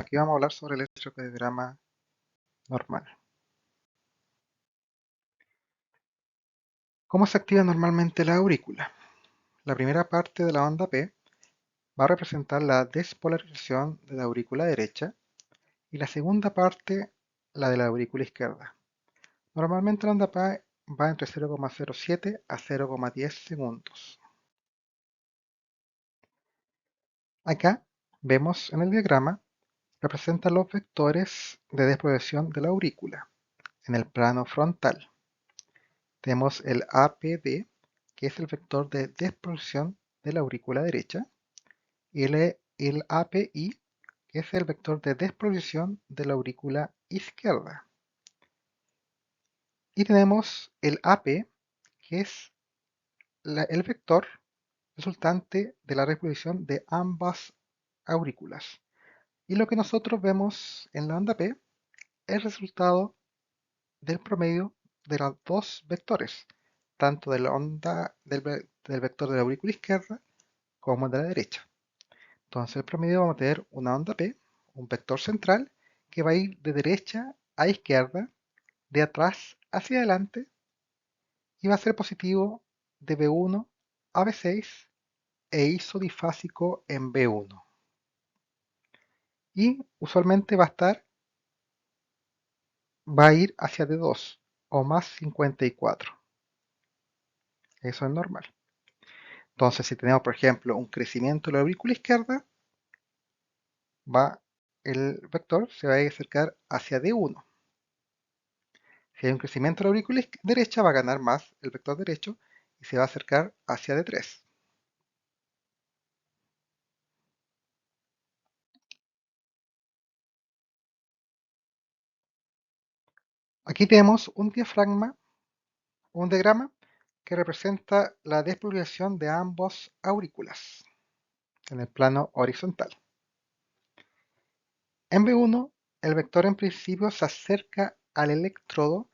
Aquí vamos a hablar sobre el electrocardiograma normal. ¿Cómo se activa normalmente la aurícula? La primera parte de la onda P va a representar la despolarización de la aurícula derecha y la segunda parte la de la aurícula izquierda. Normalmente la onda P va entre 0,07 a 0,10 segundos. Acá vemos en el diagrama representan los vectores de despolarización de la aurícula en el plano frontal. Tenemos el APD, que es el vector de despolarización de la aurícula derecha, y el API, que es el vector de despolarización de la aurícula izquierda. Y tenemos el AP, que es el vector resultante de la despolarización de ambas aurículas. Y lo que nosotros vemos en la onda P es el resultado del promedio de los dos vectores, tanto de la onda del vector de la aurícula izquierda como de la derecha. Entonces, el promedio vamos a tener una onda P, un vector central, que va a ir de derecha a izquierda, de atrás hacia adelante, y va a ser positivo de B1 a B6 e isodifásico en B1. Y usualmente va a ir hacia D2 o más 54. Eso es normal. Entonces, si tenemos, por ejemplo, un crecimiento de la aurícula izquierda, el vector se va a acercar hacia D1. Si hay un crecimiento de la aurícula derecha, va a ganar más el vector derecho y se va a acercar hacia D3. Aquí tenemos un diagrama que representa la despolarización de ambas aurículas en el plano horizontal. En B1, el vector en principio se acerca al electrodo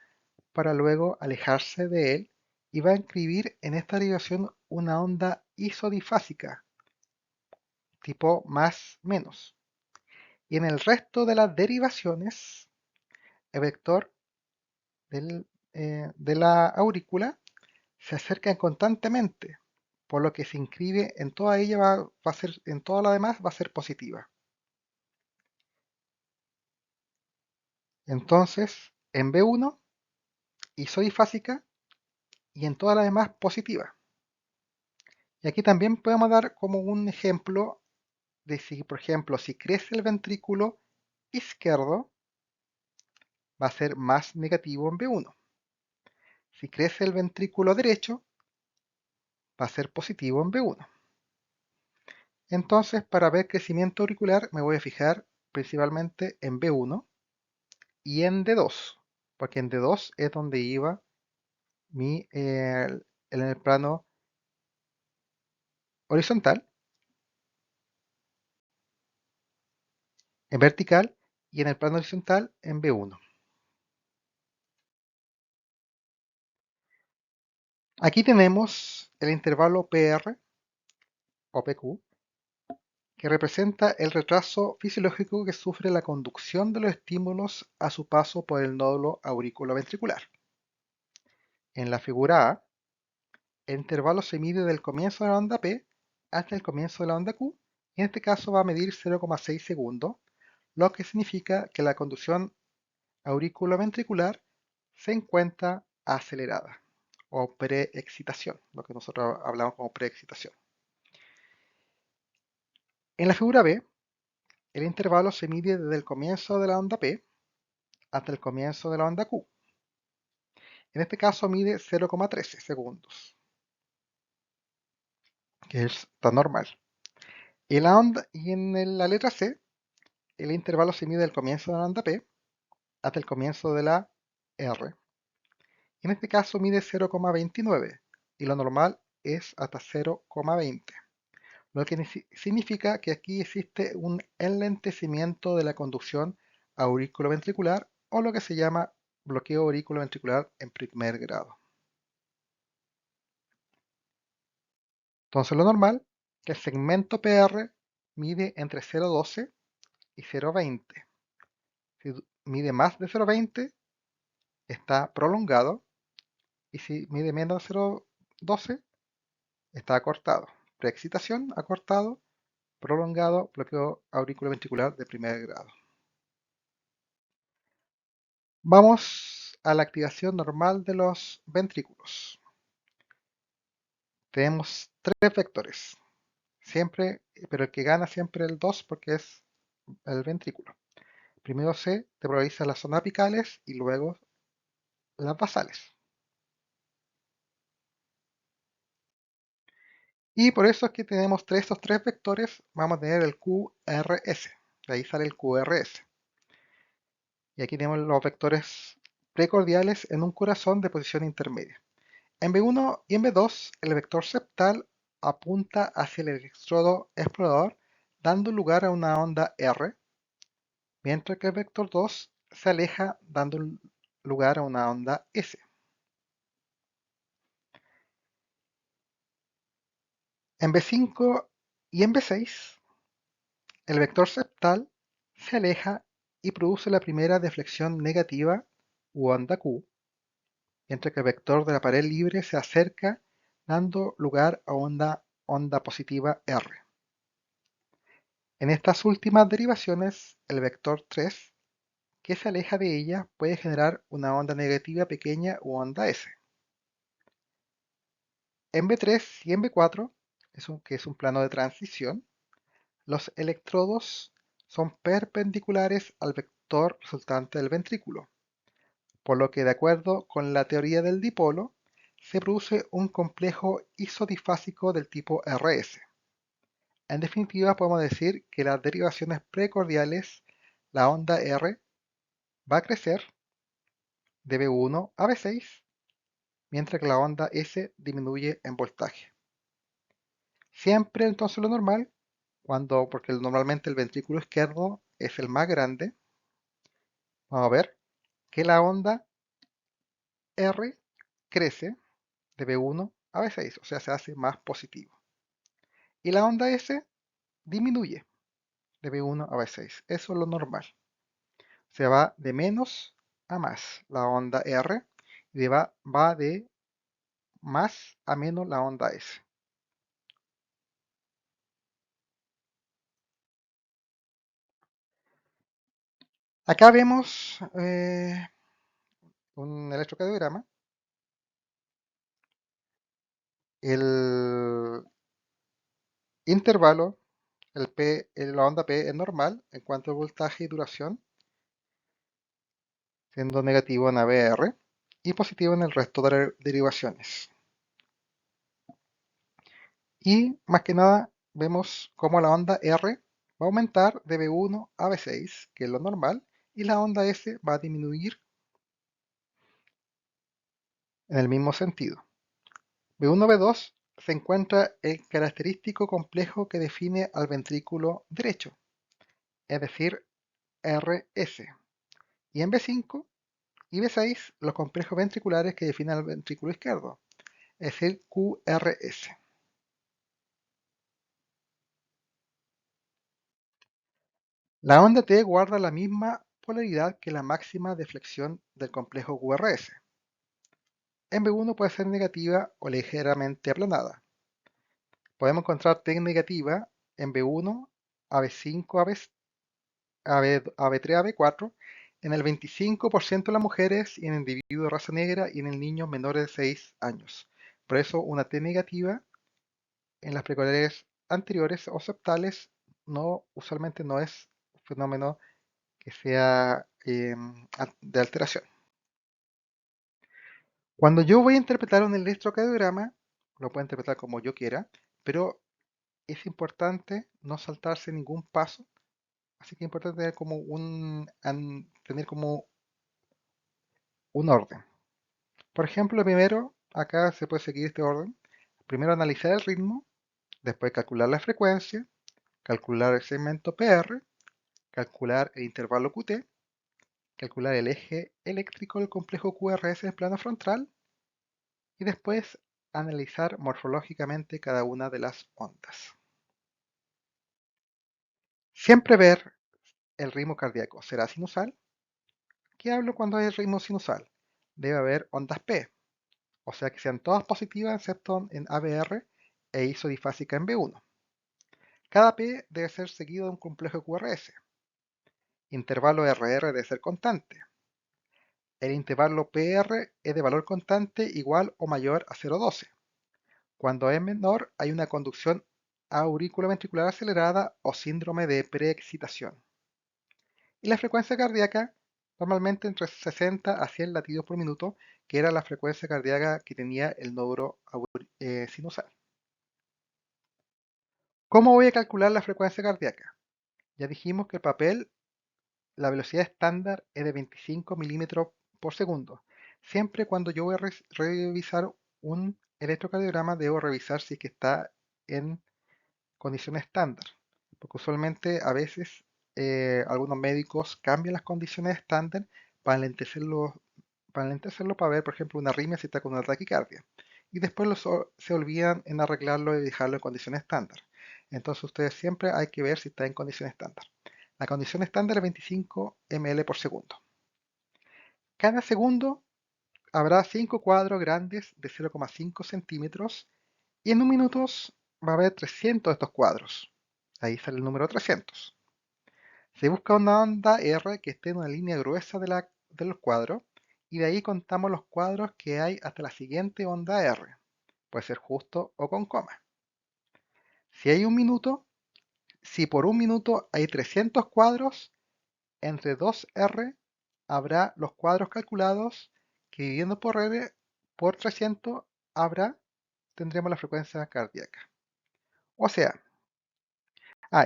para luego alejarse de él y va a escribir en esta derivación una onda isodifásica, tipo más menos. Y en el resto de las derivaciones, el vector de la aurícula se acerca constantemente, por lo que se inscribe en toda ella va a ser, en toda la demás va a ser positiva. Entonces, en B1, isodifásica y en todas las demás positiva. Y aquí también podemos dar como un ejemplo de si, por ejemplo, si crece el ventrículo izquierdo, va a ser más negativo en B1. Si crece el ventrículo derecho, va a ser positivo en B1. Entonces, para ver crecimiento auricular, me voy a fijar principalmente en B1 y en D2, porque en D2 es donde iba en el plano horizontal, en vertical, y en el plano horizontal en B1. Aquí tenemos el intervalo PR o PQ, que representa el retraso fisiológico que sufre la conducción de los estímulos a su paso por el nódulo auriculoventricular. En la figura A, el intervalo se mide del comienzo de la onda P hasta el comienzo de la onda Q, y en este caso va a medir 0,6 segundos, lo que significa que la conducción auriculoventricular se encuentra acelerada o preexcitación, lo que nosotros hablamos como preexcitación. En la figura B, el intervalo se mide desde el comienzo de la onda P hasta el comienzo de la onda Q. En este caso mide 0,13 segundos, que está normal. Y en la letra C, el intervalo se mide del comienzo de la onda P hasta el comienzo de la R. En este caso mide 0,29 y lo normal es hasta 0,20, lo que significa que aquí existe un enlentecimiento de la conducción auriculoventricular o lo que se llama bloqueo auriculoventricular en primer grado. Entonces lo normal, que el segmento PR mide entre 0,12 y 0,20. Si mide más de 0,20, está prolongado, y si mide menos de 0,12, está acortado. Preexcitación, acortado, prolongado, bloqueo auriculoventricular de primer grado. Vamos a la activación normal de los ventrículos. Tenemos tres vectores, siempre, pero el que gana siempre el 2 porque es el ventrículo. Primero se temporaliza las zonas apicales y luego las basales. Y por eso es que tenemos estos tres vectores, vamos a tener el QRS. De ahí sale el QRS. Y aquí tenemos los vectores precordiales en un corazón de posición intermedia. En B1 y en B2, el vector septal apunta hacia el electrodo explorador, dando lugar a una onda R, mientras que el vector 2 se aleja, dando lugar a una onda S. En B5 y en B6, el vector septal se aleja y produce la primera deflexión negativa u onda Q, mientras que el vector de la pared libre se acerca, dando lugar a onda positiva R. En estas últimas derivaciones, el vector 3, que se aleja de ella, puede generar una onda negativa pequeña u onda S. En B3 y en B4, que es un plano de transición, los electrodos son perpendiculares al vector resultante del ventrículo, por lo que de acuerdo con la teoría del dipolo, se produce un complejo isodifásico del tipo RS. En definitiva, podemos decir que las derivaciones precordiales, la onda R va a crecer de B1 a B6, mientras que la onda S disminuye en voltaje. Siempre entonces lo normal, porque normalmente el ventrículo izquierdo es el más grande, vamos a ver que la onda R crece de B1 a B6, o sea, se hace más positivo. Y la onda S disminuye de B1 a B6, eso es lo normal. Se va de menos a más la onda R y va de más a menos la onda S. Acá vemos un electrocardiograma. El intervalo, la onda P es normal en cuanto a voltaje y duración, siendo negativo en ABR y positivo en el resto de las derivaciones. Y más que nada vemos cómo la onda R va a aumentar de B1 a B6, que es lo normal, y la onda S va a disminuir en el mismo sentido. B1 B2 se encuentra el característico complejo que define al ventrículo derecho, es decir, RS. Y en B5 y B6 los complejos ventriculares que definen al ventrículo izquierdo, es decir, QRS. La onda T guarda la misma polaridad que la máxima deflexión del complejo QRS. En B1 puede ser negativa o ligeramente aplanada. Podemos encontrar T negativa en B1, a B5, a B3, a B4, en el 25% de las mujeres y en individuos de raza negra y en el niños menores de 6 años. Por eso una T negativa en las precordiales anteriores o septales usualmente no es un fenómeno que sea de alteración. Cuando yo voy a interpretar un electrocardiograma, lo puedo interpretar como yo quiera, pero es importante no saltarse ningún paso, así que es importante tener como un orden. Por ejemplo, primero, acá se puede seguir este orden. Primero analizar el ritmo, después calcular la frecuencia, calcular el segmento PR, calcular el intervalo QT, calcular el eje eléctrico del complejo QRS en el plano frontal y después analizar morfológicamente cada una de las ondas. Siempre ver el ritmo cardíaco será sinusal. ¿Qué hablo cuando hay ritmo sinusal? Debe haber ondas P, o sea que sean todas positivas excepto en ABR e isodifásica en B1. Cada P debe ser seguido de un complejo QRS. Intervalo RR debe ser constante. El intervalo PR es de valor constante igual o mayor a 0,12. Cuando es menor hay una conducción auriculoventricular acelerada o síndrome de preexcitación. Y la frecuencia cardíaca normalmente entre 60 a 100 latidos por minuto, que era la frecuencia cardíaca que tenía el nódulo sinusal. ¿Cómo voy a calcular la frecuencia cardíaca? Ya dijimos que el papel, la velocidad estándar es de 25 milímetros por segundo. Siempre cuando yo voy a revisar un electrocardiograma, debo revisar si es que está en condiciones estándar. Porque usualmente a veces algunos médicos cambian las condiciones estándar para enlentecerlo, para ver, por ejemplo, una arritmia si está con una taquicardia. Y después se olvidan en arreglarlo y dejarlo en condiciones estándar. Entonces ustedes siempre hay que ver si está en condiciones estándar. La condición estándar es 25 ml por segundo. Cada segundo habrá 5 cuadros grandes de 0,5 centímetros y en un minuto va a haber 300 de estos cuadros. Ahí sale el número 300. Se busca una onda R que esté en una línea gruesa de los cuadros y de ahí contamos los cuadros que hay hasta la siguiente onda R. Puede ser justo o con coma. Si por un minuto hay 300 cuadros, entre 2R habrá los cuadros calculados que dividiendo por R por 300 tendremos la frecuencia cardíaca. O sea,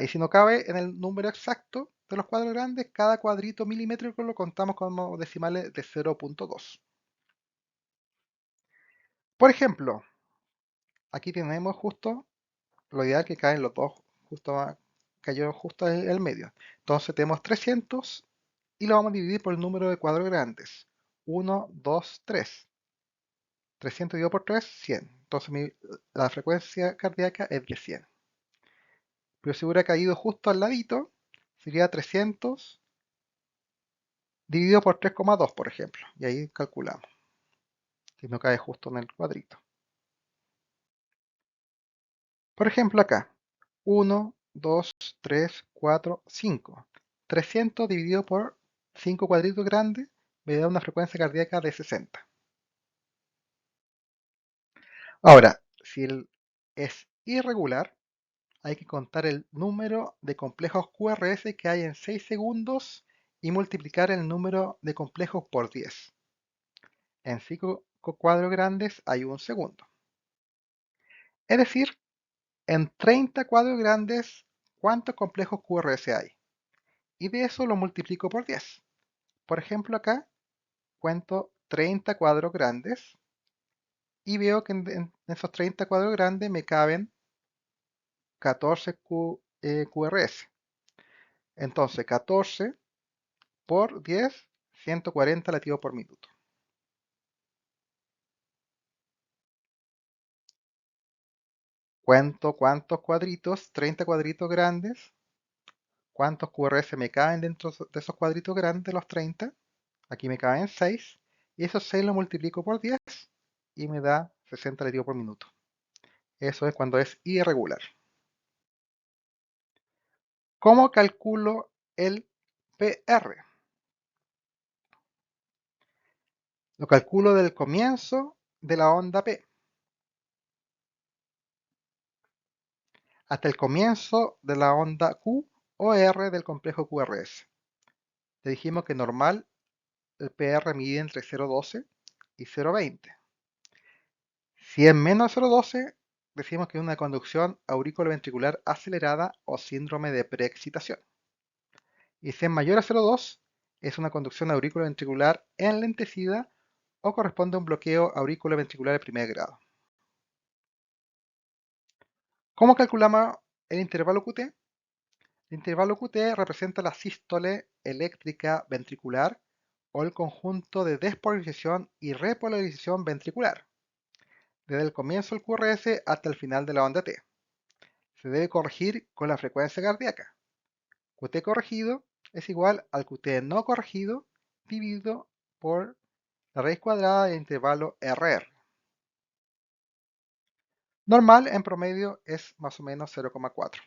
y si no cabe en el número exacto de los cuadros grandes, cada cuadrito milimétrico lo contamos como decimales de 0,2. Por ejemplo, aquí tenemos justo lo ideal que caen los dos, cayó justo en el medio. Entonces tenemos 300 y lo vamos a dividir por el número de cuadros grandes. 1, 2, 3. 300 dividido por 3, 100. Entonces la frecuencia cardíaca es de 100. Pero si hubiera caído justo al ladito, sería 300 dividido por 3,2, por ejemplo. Y ahí calculamos. Si no cae justo en el cuadrito. Por ejemplo acá. 1, 2, 3, 4, 5. 300 dividido por 5 cuadritos grandes me da una frecuencia cardíaca de 60. Ahora, si es irregular, hay que contar el número de complejos QRS que hay en 6 segundos y multiplicar el número de complejos por 10. En 5 cuadros grandes hay un segundo. Es decir, en 30 cuadros grandes, ¿cuántos complejos QRS hay? Y de eso lo multiplico por 10. Por ejemplo, acá cuento 30 cuadros grandes y veo que en esos 30 cuadros grandes me caben 14 QRS. Entonces, 14 por 10, 140 latidos por minuto. Cuento cuántos cuadritos, 30 cuadritos grandes, cuántos QRS me caben dentro de esos cuadritos grandes, los 30. Aquí me caben 6. Y esos 6 lo multiplico por 10 y me da 60 latidos por minuto. Eso es cuando es irregular. ¿Cómo calculo el PR? Lo calculo del comienzo de la onda P hasta el comienzo de la onda Q o R del complejo QRS. Le dijimos que normal el PR mide entre 0,12 y 0,20. Si es menos de 0,12, decimos que es una conducción auriculoventricular acelerada o síndrome de preexcitación. Y si es mayor a 0,2, es una conducción auriculoventricular enlentecida o corresponde a un bloqueo auriculoventricular de primer grado. ¿Cómo calculamos el intervalo QT? El intervalo QT representa la sístole eléctrica ventricular o el conjunto de despolarización y repolarización ventricular, desde el comienzo del QRS hasta el final de la onda T. Se debe corregir con la frecuencia cardíaca. QT corregido es igual al QT no corregido dividido por la raíz cuadrada del intervalo RR. Normal en promedio es más o menos 0,4.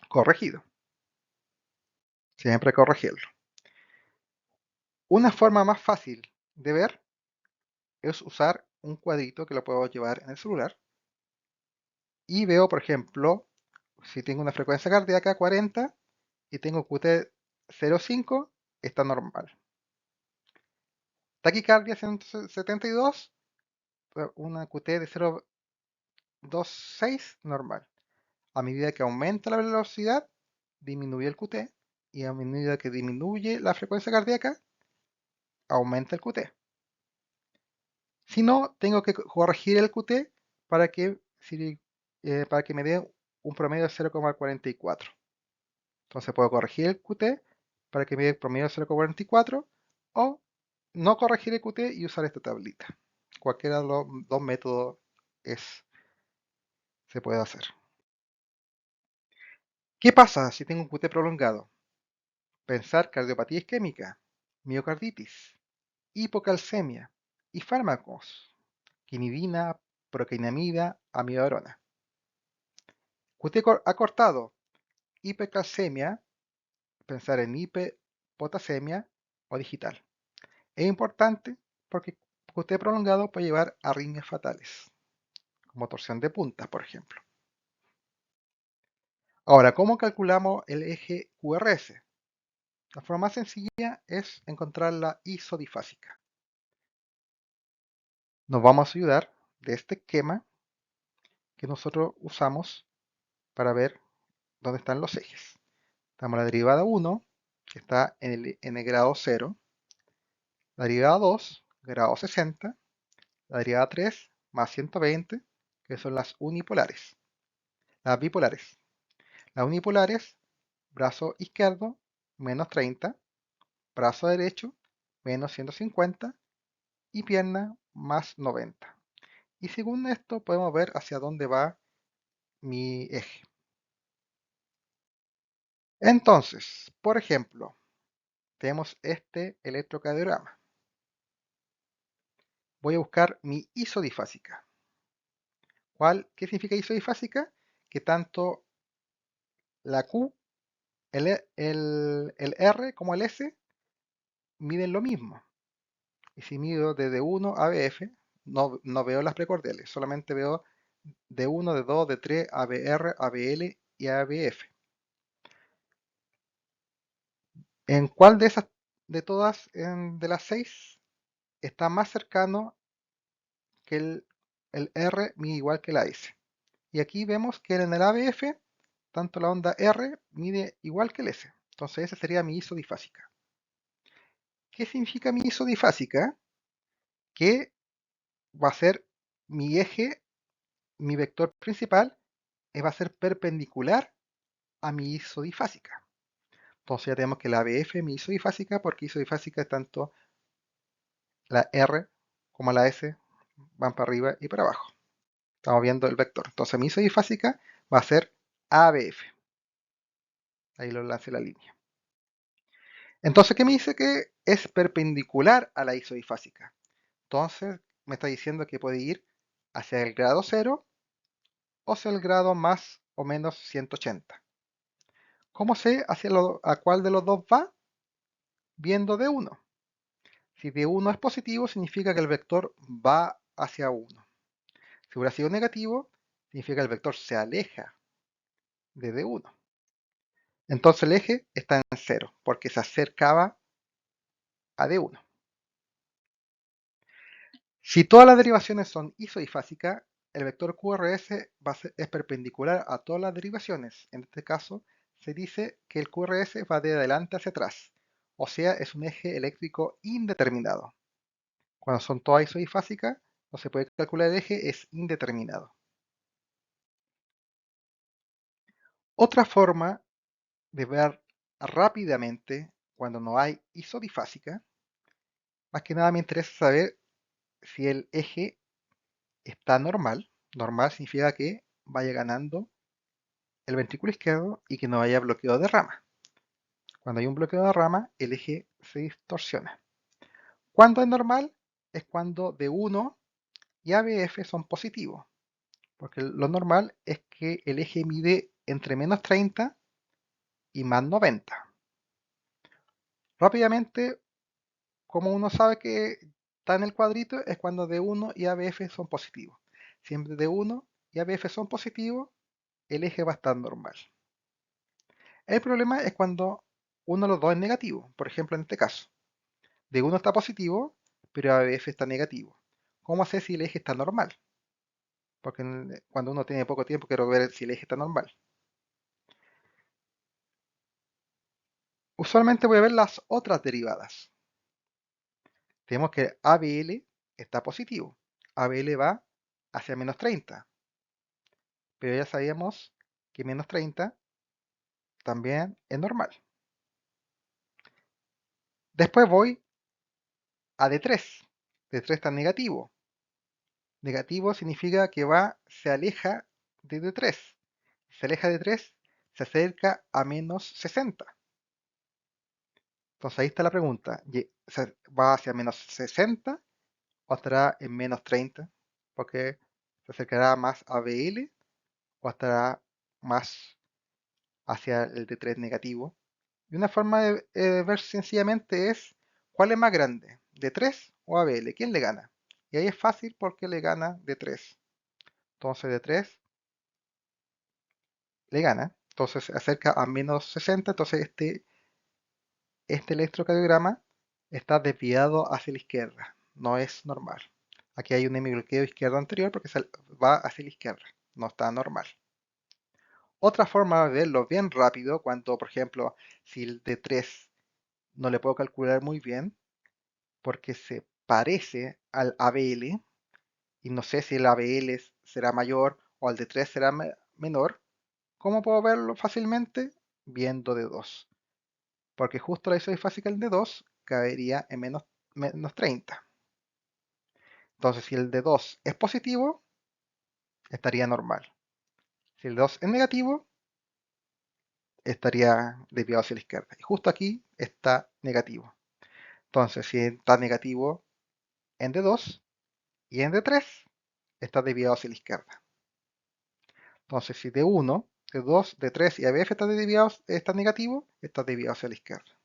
Corregido. Siempre corregirlo. Una forma más fácil de ver es usar un cuadrito que lo puedo llevar en el celular y veo, por ejemplo, si tengo una frecuencia cardíaca 40 y tengo QT 0,5, está normal. Taquicardia 172, una QT de 0,26, normal. A medida que aumenta la velocidad, disminuye el QT, y a medida que disminuye la frecuencia cardíaca, aumenta el QT. Si no, tengo que corregir el QT para que, para que me dé un promedio de 0,44. Entonces puedo corregir el QT para que me dé un promedio de 0,44 o no corregir el QT y usar esta tablita. Cualquiera de los dos métodos se puede hacer. ¿Qué pasa si tengo un QT prolongado? Pensar cardiopatía isquémica, miocarditis, hipocalcemia y fármacos, quinidina, procainamida, amiodarona. QT acortado, hipercalcemia, pensar en hiperpotasemia o digital. Es importante porque QT prolongado puede llevar a arritmias fatales, como torsión de puntas, por ejemplo. Ahora, ¿cómo calculamos el eje QRS? La forma más sencilla es encontrar la isodifásica. Nos vamos a ayudar de este esquema que nosotros usamos para ver dónde están los ejes. Tenemos la derivada 1, que está en el grado 0, la derivada 2, grado 60, la derivada 3, más 120, que son las unipolares. Las bipolares. Las unipolares, brazo izquierdo, menos 30, brazo derecho, menos 150, y pierna, más 90. Y según esto podemos ver hacia dónde va mi eje. Entonces, por ejemplo, tenemos este electrocardiograma. Voy a buscar mi isodifásica. ¿Qué significa isodifásica? Que tanto la Q, el R como el S miden lo mismo. Y si mido desde 1 a BF, no veo las precordiales, solamente veo de 1, de 2, de 3, ABR, ABL y ABF. ¿En cuál de esas, de todas, de las 6, está más cercano que el R mide igual que la S? Y aquí vemos que en el ABF, tanto la onda R mide igual que el S. Entonces esa sería mi isodifásica. ¿Qué significa mi isodifásica? Que va a ser mi eje, mi vector principal, va a ser perpendicular a mi isodifásica. Entonces ya tenemos que la ABF es mi isodifásica porque isodifásica es tanto la R como la S van para arriba y para abajo. Estamos viendo el vector. Entonces mi isodifásica va a ser ABF. Ahí lo lancé la línea. Entonces, ¿qué me dice? Que es perpendicular a la isodifásica. Entonces, me está diciendo que puede ir hacia el grado 0 o hacia el grado más o menos 180. ¿Cómo sé a cuál de los dos va? Viendo de 1. Si de 1 es positivo, significa que el vector va hacia 1. Si hubiera sido negativo, significa que el vector se aleja de D1. Entonces el eje está en 0, porque se acercaba a D1. Si todas las derivaciones son isodifásicas, el vector QRS es perpendicular a todas las derivaciones. En este caso, se dice que el QRS va de adelante hacia atrás, o sea, es un eje eléctrico indeterminado. Cuando son todas isodifásicas, no se puede calcular el eje, es indeterminado. Otra forma de ver rápidamente cuando no hay isodifásica, más que nada me interesa saber si el eje está normal. Normal significa que vaya ganando el ventrículo izquierdo y que no haya bloqueo de rama. Cuando hay un bloqueo de rama, el eje se distorsiona. Cuando es normal, es cuando D1 y ABF son positivos, porque lo normal es que el eje mide entre menos 30 y más 90. Rápidamente, como uno sabe que está en el cuadrito, es cuando D1 y ABF son positivos. Siempre D1 y ABF son positivos, el eje va a estar normal. El problema es cuando uno de los dos es negativo. Por ejemplo, en este caso, D1 está positivo, pero ABF está negativo. ¿Cómo sé si el eje está normal? Porque cuando uno tiene poco tiempo quiero ver si el eje está normal. Usualmente voy a ver las otras derivadas. Tenemos que ABL está positivo. ABL va hacia menos 30. Pero ya sabíamos que menos 30 también es normal. Después voy a D3. D3 está negativo. Negativo significa que se aleja de D3. Se aleja de 3, se acerca a menos 60. Entonces ahí está la pregunta. ¿Va hacia menos 60 o estará en menos 30? Porque se acercará más a BL o estará más hacia el D3 negativo. Y una forma de ver sencillamente es ¿cuál es más grande? ¿D3 o ABL? ¿Quién le gana? Y ahí es fácil porque le gana D3. Entonces D3 le gana. Entonces se acerca a menos 60. Entonces este electrocardiograma está desviado hacia la izquierda. No es normal. Aquí hay un hemibloqueo izquierdo anterior porque va hacia la izquierda. No está normal. Otra forma de verlo bien rápido, cuando por ejemplo si el D3 no le puedo calcular muy bien porque se parece al ABL y no sé si el ABL será mayor o el D3 será menor. ¿Cómo puedo verlo fácilmente? Viendo D2. Porque justo la isósfasica del D2 caería en menos 30. Entonces, si el D2 es positivo, estaría normal. Si el D2 es negativo, estaría desviado hacia la izquierda. Y justo aquí está negativo. Entonces, si está negativo en D2 y en D3, está desviado hacia la izquierda. Entonces, si D1, D2, D3 y ABF está negativo, está desviado hacia la izquierda.